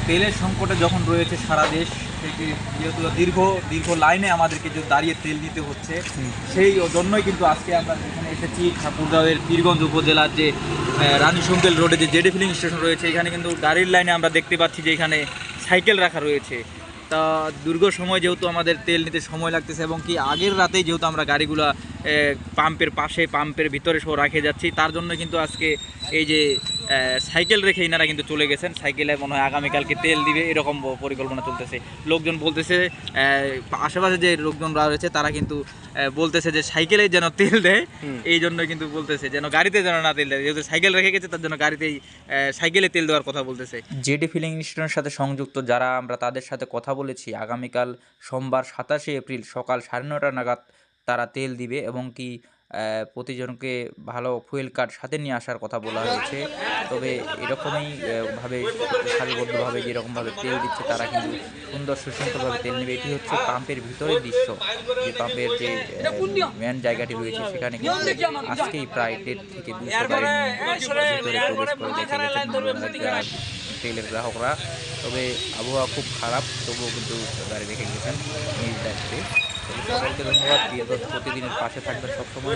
তেলের সংকটে যখন রয়েছে সারা দেশ থেকে, যেহেতু দীর্ঘ লাইনে আমাদেরকে যে দাঁড়িয়ে তেল নিতে হচ্ছে, সেই জন্যই কিন্তু আজকে আমরা এখানে এসেছি ঠাকুরগাঁওয়ের পীরগঞ্জ উপজেলার যে রানী শঙ্কেল রোডে যে জেডি ফিলিং স্টেশন রয়েছে, এখানে কিন্তু গাড়ির লাইনে আমরা দেখতে পাচ্ছি যে এখানে সাইকেল রাখা রয়েছে। তা দীর্ঘ সময় যেহেতু আমাদের তেল নিতে সময় লাগতেছে, এবং কি আগের রাতেই যেহেতু আমরা গাড়িগুলো পাম্পের পাশে পাম্পের ভিতরে সহ রেখে যাচ্ছি, তার জন্য কিন্তু আজকে এই যে সাইকেল রেখে ইনারা কিন্তু চলে গেছেন। সাইকেলে মনে হয় আগামীকালকে তেল দিবে এরকম পরিকল্পনা চলতেছে। লোকজন বলতেছে, আশেপাশে যে লোকজনরা রয়েছে তারা কিন্তু বলতেছে যে সাইকেলে যেন তেল দেয়, এই জন্য কিন্তু বলতেছে যেন গাড়িতে যেন না তেল দেয়, যেহেতু সাইকেল রেখে গেছে তার জন্য গাড়িতেই সাইকেলে তেল দেওয়ার কথা বলতেছে। জেডি ফিলিং স্টেশনের সাথে সংযুক্ত যারা আমরা তাদের সাথে কথা বলেছি, আগামীকাল সোমবার 27শে এপ্রিল সকাল 9:30 নাগাদ তারা তেল দিবে, এবং কি প্রতিজনকে ভালো ফুয়েল কার্ড সাথে নিয়ে আসার কথা বলা হয়েছে। তবে এরকমই ভাবে সারিবদ্ধভাবে যেরকমভাবে তেল দিচ্ছে তারা কিন্তু সুন্দর সুশৃঙ্খলভাবে তেল নেবে। এটি হচ্ছে পাম্পের ভিতরের দৃশ্য, যে পাম্পের যে মেন জায়গাটি রয়েছে সেখানে কিন্তু আজকেই প্রায় 1.5 থেকে 200 গাড়ি ভিতরে প্রবেশ করে দেখে গেছেন তেলের গ্রাহকরা। তবে আবহাওয়া খুব খারাপ, তবুও কিন্তু গাড়ি রেখে গেছেন নিজ দায়িত্বে। সকলকে ধন্যবাদ। প্রতিদিনের পাশে থাকবেন সবসময়।